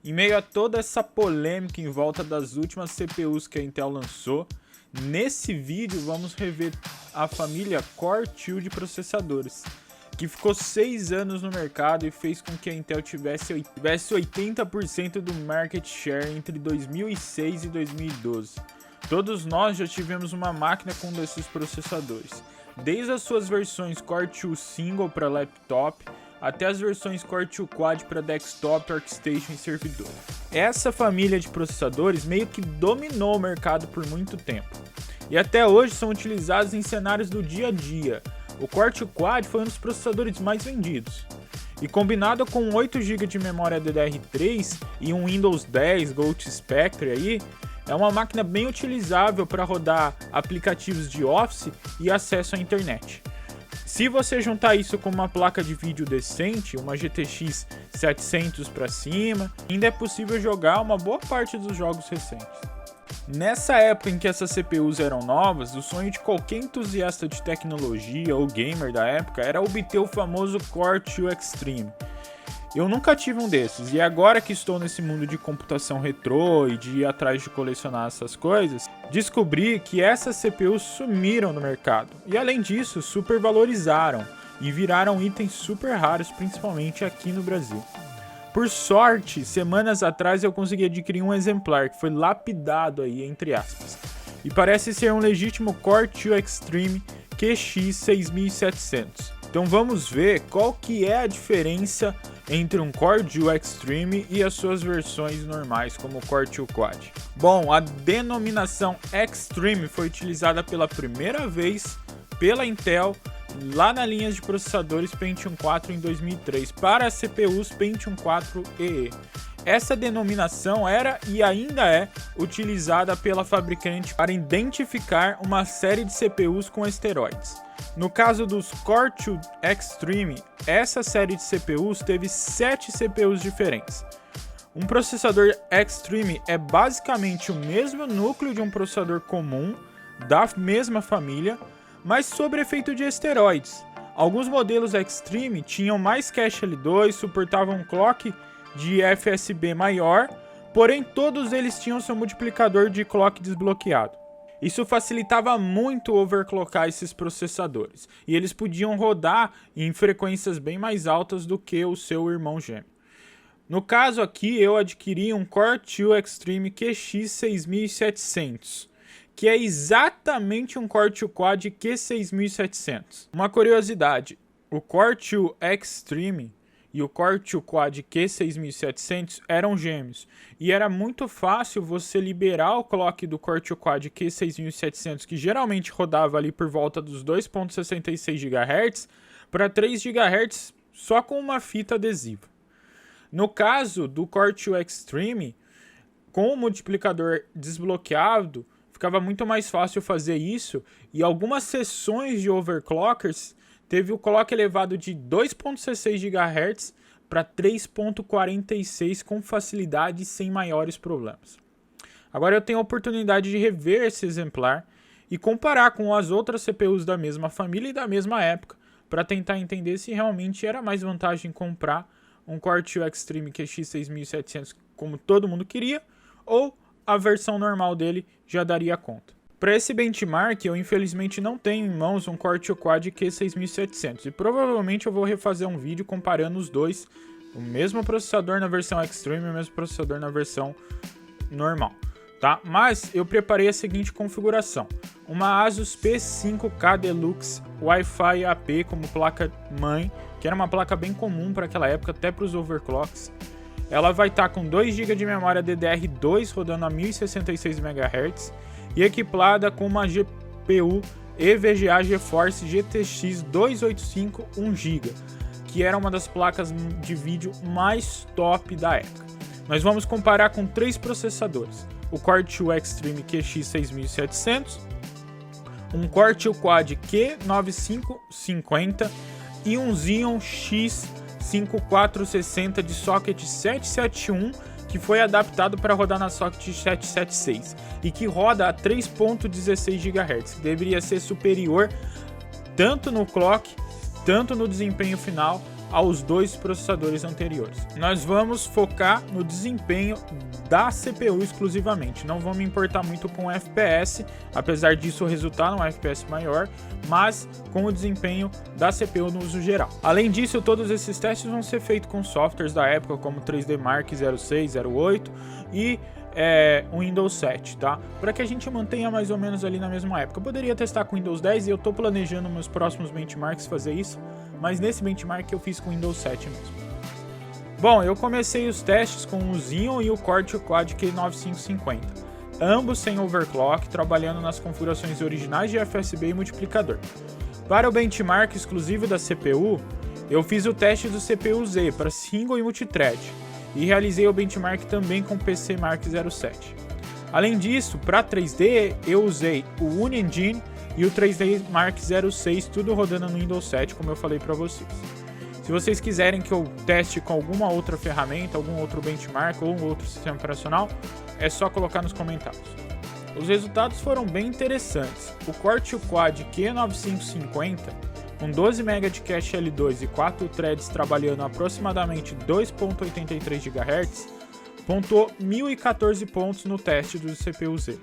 Em meio a toda essa polêmica em volta das últimas CPUs que a Intel lançou, nesse vídeo vamos rever a família Core 2 de processadores, que ficou 6 anos no mercado e fez com que a Intel tivesse 80% do market share entre 2006 e 2012. Todos nós já tivemos uma máquina com um desses processadores, desde as suas versões Core 2 Single para laptop, até as versões Core 2 Quad para desktop, workstation e servidor. Essa família de processadores meio que dominou o mercado por muito tempo, e até hoje são utilizados em cenários do dia a dia. O Core 2 Quad foi um dos processadores mais vendidos, e combinado com 8 GB de memória DDR3 e um Windows 10 Gold Spectre aí, é uma máquina bem utilizável para rodar aplicativos de Office e acesso à internet. Se você juntar isso com uma placa de vídeo decente, uma GTX 700 para cima, ainda é possível jogar uma boa parte dos jogos recentes. Nessa época em que essas CPUs eram novas, o sonho de qualquer entusiasta de tecnologia ou gamer da época era obter o famoso Core 2 Extreme. Eu nunca tive um desses, e agora que estou nesse mundo de computação retrô e de ir atrás de colecionar essas coisas, descobri que essas CPUs sumiram no mercado, e além disso, supervalorizaram e viraram itens super raros, principalmente aqui no Brasil. Por sorte, semanas atrás eu consegui adquirir um exemplar que foi lapidado aí, entre aspas, e parece ser um legítimo Core 2 Extreme QX 6700. Então vamos ver qual que é a diferença entre um Core 2 Extreme e as suas versões normais, como o Core 2 Quad. Bom, a denominação Extreme foi utilizada pela primeira vez pela Intel lá na linha de processadores Pentium 4 em 2003 para as CPUs Pentium 4 EE. Essa denominação era e ainda é utilizada pela fabricante para identificar uma série de CPUs com esteroides. No caso dos Core 2 Extreme, essa série de CPUs teve 7 CPUs diferentes. Um processador Extreme é basicamente o mesmo núcleo de um processador comum, da mesma família, mas sob efeito de esteroides. Alguns modelos Extreme tinham mais cache L2, suportavam um clock de FSB maior, porém todos eles tinham seu multiplicador de clock desbloqueado. Isso facilitava muito overclockar esses processadores, e eles podiam rodar em frequências bem mais altas do que o seu irmão gêmeo. No caso aqui, eu adquiri um Core 2 Extreme QX 6700, que é exatamente um Core 2 Quad Q6700. Uma curiosidade, o Core 2 Extreme e o Core 2 Quad Q6700 eram gêmeos, e era muito fácil você liberar o clock do Core 2 Quad Q6700, que geralmente rodava ali por volta dos 2.66 GHz, para 3 GHz só com uma fita adesiva. No caso do Core 2 Extreme, com o multiplicador desbloqueado, ficava muito mais fácil fazer isso, e algumas sessões de overclockers teve o clock elevado de 2.16 GHz para 3.46 com facilidade e sem maiores problemas. Agora eu tenho a oportunidade de rever esse exemplar e comparar com as outras CPUs da mesma família e da mesma época, para tentar entender se realmente era mais vantagem comprar um Core 2 Extreme QX 6700 como todo mundo queria, ou a versão normal dele já daria conta. Para esse benchmark, eu infelizmente não tenho em mãos um Core 2 Quad Q6700, e provavelmente eu vou refazer um vídeo comparando os dois, o mesmo processador na versão Extreme e o mesmo processador na versão normal, tá? Mas eu preparei a seguinte configuração: uma Asus P5K Deluxe Wi-Fi AP como placa mãe, que era uma placa bem comum para aquela época, até para os overclocks. Ela vai estar com 2 GB de memória DDR2 rodando a 1066 MHz e equipada com uma GPU EVGA GeForce GTX 285 1GB, que era uma das placas de vídeo mais top da época. Nós vamos comparar com 3 processadores: o Core 2 Extreme QX 6700, um Core 2 Quad Q9550 e um Xeon X5460 de socket 771, que foi adaptado para rodar na socket 776 e que roda a 3.16 GHz, que deveria ser superior tanto no clock, tanto no desempenho final aos dois processadores anteriores. Nós vamos focar no desempenho da CPU exclusivamente, não vamos importar muito com o FPS, apesar disso resultar num FPS maior, mas com o desempenho da CPU no uso geral. Além disso, todos esses testes vão ser feitos com softwares da época como 3D Mark 06, 08 e o Windows 7, tá? Para que a gente mantenha mais ou menos ali na mesma época. Eu poderia testar com Windows 10 e eu tô planejando meus próximos benchmarks fazer isso, mas nesse benchmark eu fiz com Windows 7 mesmo. Bom, eu comecei os testes com o Xeon e o Core 2 Quad Q9550, ambos sem overclock, trabalhando nas configurações originais de FSB e multiplicador. Para o benchmark exclusivo da CPU, eu fiz o teste do CPU-Z para single e multithread, e realizei o benchmark também com o PC Mark 07. Além disso, para 3D, eu usei o UniEngine e o 3D Mark 06, tudo rodando no Windows 7, como eu falei para vocês. Se vocês quiserem que eu teste com alguma outra ferramenta, algum outro benchmark ou um outro sistema operacional, é só colocar nos comentários. Os resultados foram bem interessantes. O Core 2 Quad Q9550, com 12 MB de cache L2 e 4 threads trabalhando aproximadamente 2.83 GHz, pontuou 1.014 pontos no teste do CPU-Z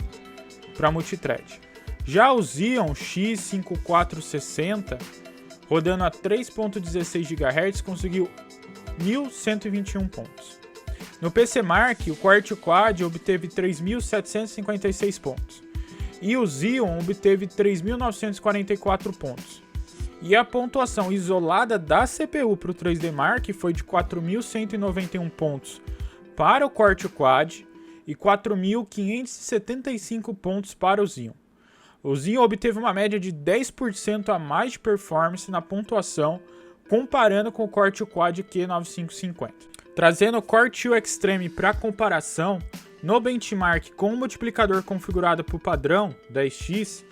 para multithread. Já o Xeon X5460, rodando a 3.16 GHz, conseguiu 1.121 pontos. No PC Mark, o Core 2 Quad obteve 3.756 pontos e o Xeon obteve 3.944 pontos. E a pontuação isolada da CPU para o 3D Mark foi de 4.191 pontos para o Core 2 Quad e 4.575 pontos para o Xeon. O Xeon obteve uma média de 10% a mais de performance na pontuação comparando com o Core 2 Quad Q9550. Trazendo o Core 2 Extreme para comparação, no benchmark com o multiplicador configurado por padrão 10x,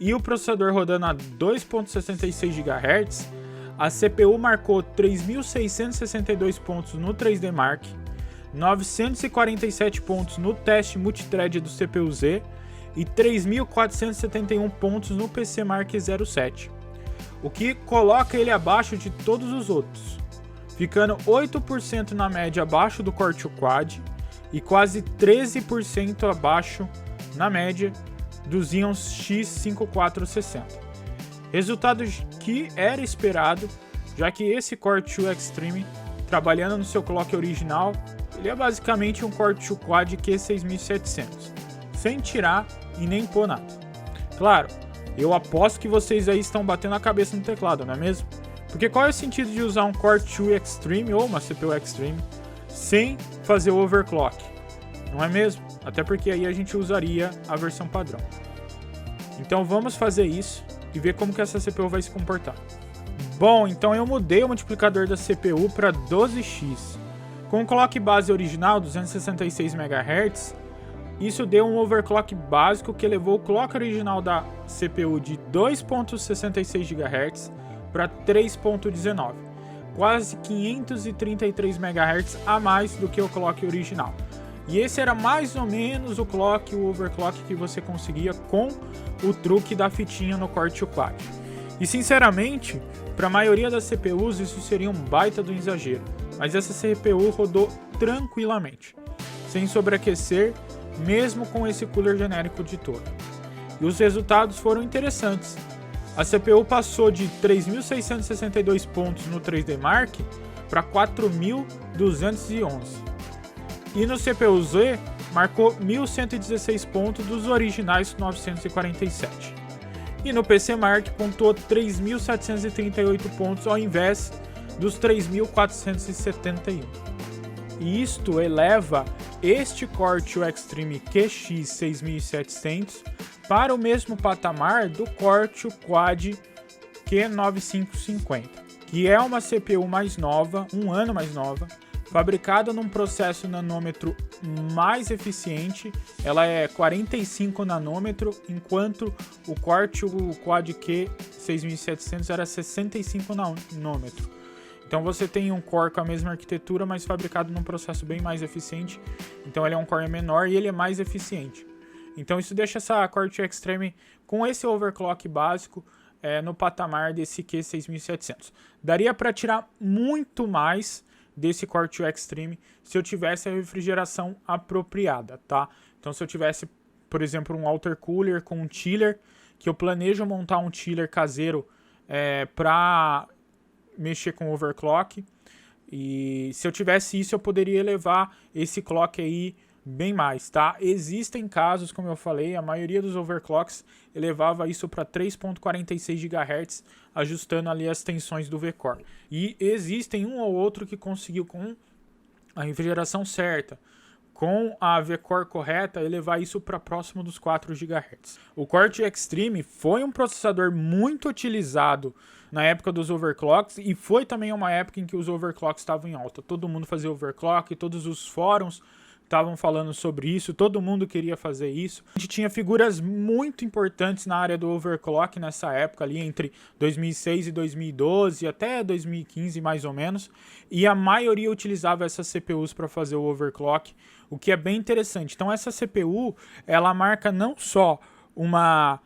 e o processador rodando a 2.66 GHz, a CPU marcou 3.662 pontos no 3D Mark, 947 pontos no teste multithread do CPU-Z e 3.471 pontos no PC Mark 07, o que coloca ele abaixo de todos os outros, ficando 8% na média abaixo do Core 2 Quad e quase 13% abaixo na média do Xeon X5460. Resultado que era esperado, já que esse Core 2 Extreme, trabalhando no seu clock original, ele é basicamente um Core 2 Quad Q6700, sem tirar e nem pôr nada. Claro, eu aposto que vocês aí estão batendo a cabeça no teclado, não é mesmo? Porque qual é o sentido de usar um Core 2 Extreme ou uma CPU Extreme sem fazer o overclock? Não é mesmo? Até porque aí a gente usaria a versão padrão. Então vamos fazer isso e ver como que essa CPU vai se comportar. Bom, então eu mudei o multiplicador da CPU para 12x. Com o clock base original 266 MHz, isso deu um overclock básico que elevou o clock original da CPU de 2.66 GHz para 3.19, quase 533 MHz a mais do que o clock original. E esse era mais ou menos o clock, o overclock que você conseguia com o truque da fitinha no Core 2 Quad. E sinceramente, para a maioria das CPUs isso seria um baita do exagero, mas essa CPU rodou tranquilamente, sem sobreaquecer, mesmo com esse cooler genérico de torre. E os resultados foram interessantes. A CPU passou de 3.662 pontos no 3D Mark para 4.211. E no CPU-Z marcou 1.116 pontos dos originais 947. E no PC Mark pontuou 3.738 pontos ao invés dos 3.471. E isto eleva este Core 2 Extreme QX6700 para o mesmo patamar do Core 2 Quad Q9550, que é uma CPU mais nova, um ano mais nova, fabricada num processo nanômetro mais eficiente. Ela é 45 nanômetro, enquanto o Core 2 Quad Q6700 era 65 nanômetro. Então você tem um core com a mesma arquitetura, mas fabricado num processo bem mais eficiente. Então ele é um core menor e ele é mais eficiente. Então isso deixa essa Core 2 Extreme com esse overclock básico no patamar desse Q6700. Daria para tirar muito mais desse Core 2 Extreme se eu tivesse a refrigeração apropriada, tá? Então se eu tivesse, por exemplo, um water cooler com um chiller, que eu planejo montar um chiller caseiro para mexer com overclock, e se eu tivesse isso eu poderia elevar esse clock aí bem mais, tá? Existem casos, como eu falei, a maioria dos overclocks elevava isso para 3.46 GHz, ajustando ali as tensões do V-Core. E existem um ou outro que conseguiu, com a refrigeração certa, com a V-Core correta, elevar isso para próximo dos 4 GHz. O Core 2 Extreme foi um processador muito utilizado na época dos overclocks, e foi também uma época em que os overclocks estavam em alta. Todo mundo fazia overclock, todos os fóruns estavam falando sobre isso, todo mundo queria fazer isso. A gente tinha figuras muito importantes na área do overclock nessa época, ali entre 2006 e 2012, até 2015 mais ou menos, e a maioria utilizava essas CPUs para fazer o overclock, o que é bem interessante. Então essa CPU, ela marca não só uma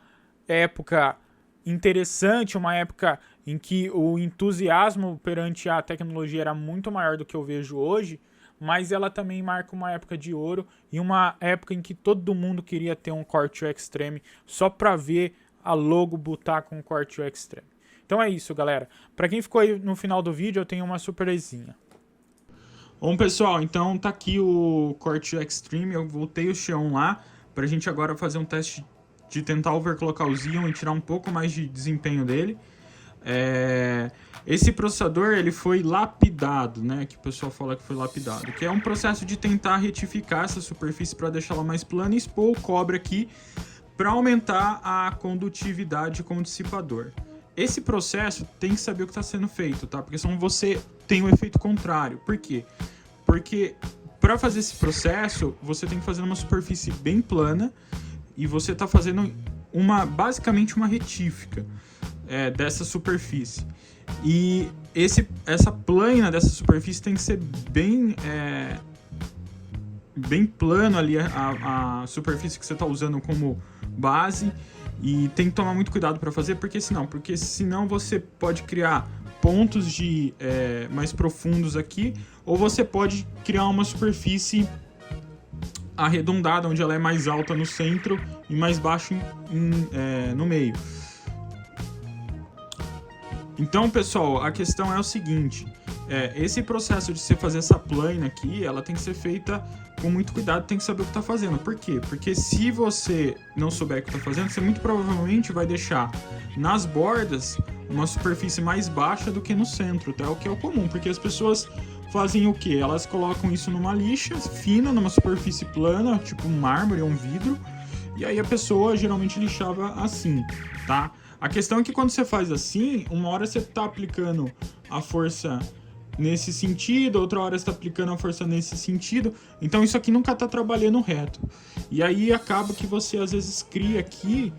época interessante, uma época em que o entusiasmo perante a tecnologia era muito maior do que eu vejo hoje, mas ela também marca uma época de ouro e uma época em que todo mundo queria ter um Core 2 Extreme só para ver a logo botar com o Core 2 Extreme. Então é isso, galera. Para quem ficou aí no final do vídeo, eu tenho uma surpresinha. Bom, pessoal, então tá aqui o Core 2 Extreme. Eu voltei o Xeon lá para a gente agora fazer um teste de tentar overclockar o Xeon e tirar um pouco mais de desempenho dele. Esse processador ele foi lapidado, né? Que o pessoal fala que foi lapidado, que é um processo de tentar retificar essa superfície para deixá-la mais plana e expor o cobre aqui para aumentar a condutividade com o dissipador. Esse processo tem que saber o que está sendo feito, tá? Porque senão você tem um efeito contrário. Por quê? Porque para fazer esse processo você tem que fazer uma superfície bem plana e você está fazendo basicamente uma retífica dessa superfície. E essa plana dessa superfície tem que ser bem plano ali a superfície que você está usando como base, e tem que tomar muito cuidado para fazer, porque senão você pode criar pontos mais profundos aqui, ou você pode criar uma superfície arredondada, onde ela é mais alta no centro e mais baixa no meio. Então, pessoal, a questão é o seguinte, esse processo de você fazer essa plana aqui, ela tem que ser feita com muito cuidado, tem que saber o que está fazendo. Por quê? Porque se você não souber o que está fazendo, você muito provavelmente vai deixar nas bordas uma superfície mais baixa do que no centro, tá? O que é o comum, porque as pessoas fazem o quê? Elas colocam isso numa lixa fina, numa superfície plana, tipo um mármore ou um vidro, e aí a pessoa geralmente lixava assim, tá? A questão é que quando você faz assim, uma hora você está aplicando a força nesse sentido, outra hora você está aplicando a força nesse sentido, então isso aqui nunca está trabalhando reto. E aí acaba que você às vezes cria aqui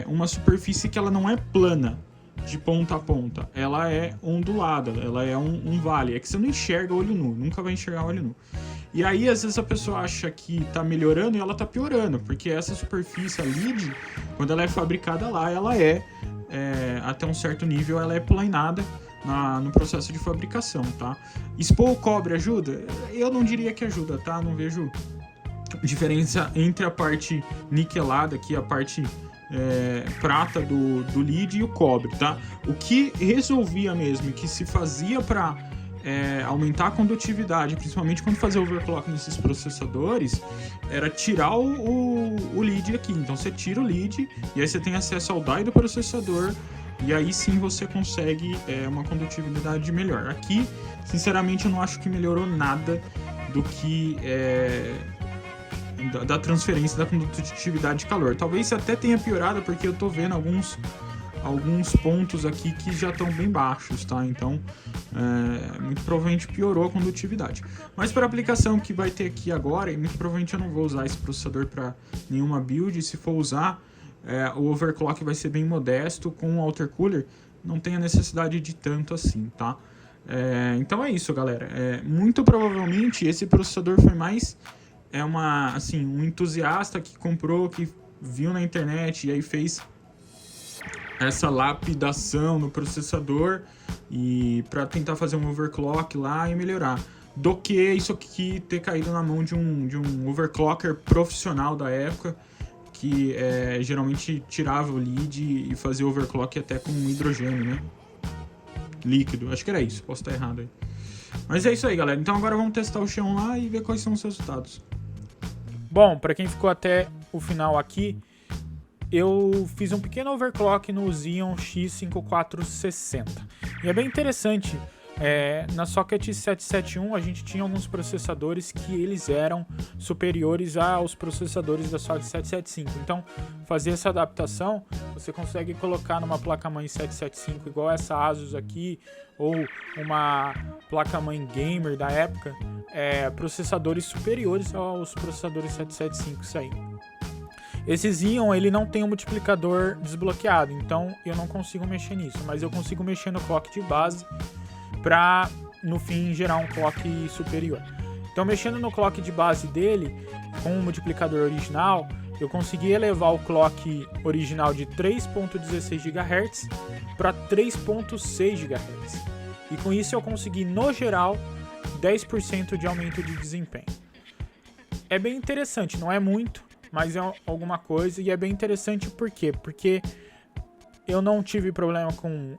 uma superfície que ela não é plana de ponta a ponta, ela é ondulada, ela é um vale, é que você não enxerga olho nu, nunca vai enxergar olho nu. E aí, às vezes, a pessoa acha que tá melhorando e ela tá piorando, porque essa superfície, a lid, quando ela é fabricada lá, ela até um certo nível, ela é planada no processo de fabricação, tá? Expor o cobre ajuda? Eu não diria que ajuda, tá? Não vejo diferença entre a parte niquelada aqui, a parte prata do lid e o cobre, tá? O que resolvia mesmo, que se fazia para aumentar a condutividade, principalmente quando fazia overclock nesses processadores, era tirar o lead aqui. Então você tira o lead e aí você tem acesso ao die do processador, e aí sim você consegue uma condutividade melhor. Aqui, sinceramente, eu não acho que melhorou nada do que da transferência da condutividade de calor. Talvez até tenha piorado, porque eu tô vendo alguns pontos aqui que já estão bem baixos, tá? Então, muito provavelmente piorou a condutividade. Mas para a aplicação que vai ter aqui agora, e muito provavelmente eu não vou usar esse processador para nenhuma build, se for usar, o overclock vai ser bem modesto, com o water cooler não tem a necessidade de tanto assim, tá? Então é isso, galera. Muito provavelmente esse processador foi mais um entusiasta que comprou, que viu na internet e aí fez essa lapidação no processador e para tentar fazer um overclock lá e melhorar, do que isso aqui ter caído na mão de um overclocker profissional da época, que geralmente tirava o lead e fazia overclock até com hidrogênio, né? Líquido, acho que era isso, posso estar errado aí. Mas é isso aí, galera. Então agora vamos testar o Xeon lá e ver quais são os resultados. Bom, para quem ficou até o final aqui, eu fiz um pequeno overclock no Xeon X5460. E é bem interessante. Na Socket 771 a gente tinha alguns processadores que eles eram superiores aos processadores da Socket 775. Então, fazer essa adaptação, você consegue colocar numa placa-mãe 775 igual essa Asus aqui, ou uma placa-mãe gamer da época, processadores superiores aos processadores 775 isso aí. Esse Xeon, ele não tem um multiplicador desbloqueado, então eu não consigo mexer nisso, mas eu consigo mexer no clock de base para, no fim, gerar um clock superior. Então, mexendo no clock de base dele, com o multiplicador original, eu consegui elevar o clock original de 3.16 GHz para 3.6 GHz. E com isso eu consegui, no geral, 10% de aumento de desempenho. É bem interessante, não é muito, mas é alguma coisa, e é bem interessante por quê? Porque eu não tive problema com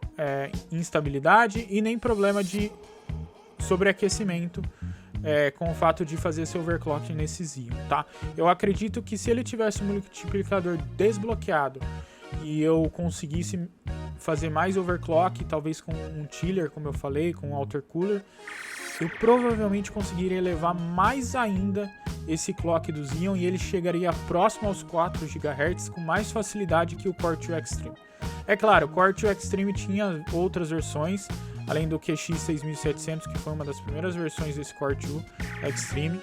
instabilidade e nem problema de sobreaquecimento com o fato de fazer esse overclock nesse Xeon, tá? Eu acredito que se ele tivesse um multiplicador desbloqueado e eu conseguisse fazer mais overclock, talvez com um chiller, como eu falei, com um intercooler, eu provavelmente conseguiria elevar mais ainda esse clock do Xeon e ele chegaria próximo aos 4 GHz com mais facilidade que o Core 2 Extreme. É claro, o Core 2 Extreme tinha outras versões, além do QX6700, que foi uma das primeiras versões desse Core 2 Extreme.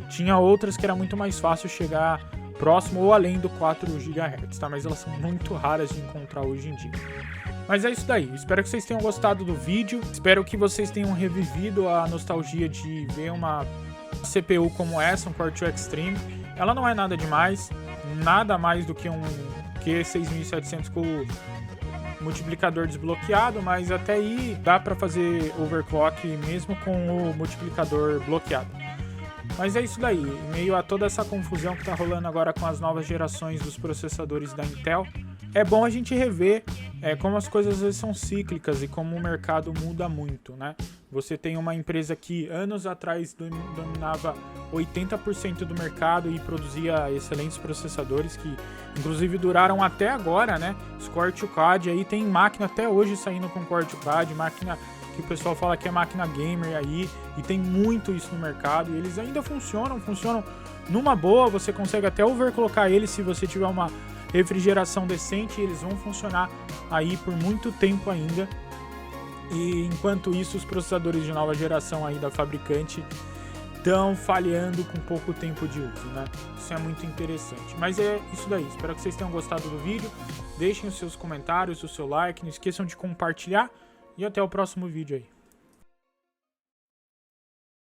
Tinha outras que era muito mais fácil chegar próximo ou além do 4 GHz, tá? Mas elas são muito raras de encontrar hoje em dia. Mas é isso daí, espero que vocês tenham gostado do vídeo, espero que vocês tenham revivido a nostalgia de ver uma CPU como essa, um Core 2 Extreme. Ela não é nada demais, nada mais do que um Q6700 com o multiplicador desbloqueado, mas até aí dá para fazer overclock mesmo com o multiplicador bloqueado. Mas é isso daí, em meio a toda essa confusão que está rolando agora com as novas gerações dos processadores da Intel, é bom a gente rever como as coisas às vezes são cíclicas e como o mercado muda muito, né? Você tem uma empresa que anos atrás dominava 80% do mercado e produzia excelentes processadores que inclusive duraram até agora, né? Os Core 2 CAD aí tem máquina até hoje saindo com Core 2 CAD, máquina que o pessoal fala que é máquina gamer aí, e tem muito isso no mercado, e eles ainda funcionam numa boa, você consegue até overclockar eles se você tiver uma refrigeração decente, e eles vão funcionar aí por muito tempo ainda. E enquanto isso, os processadores de nova geração aí da fabricante estão falhando com pouco tempo de uso, né? Isso é muito interessante. Mas é isso daí, espero que vocês tenham gostado do vídeo, deixem os seus comentários, o seu like, não esqueçam de compartilhar, e até o próximo vídeo aí.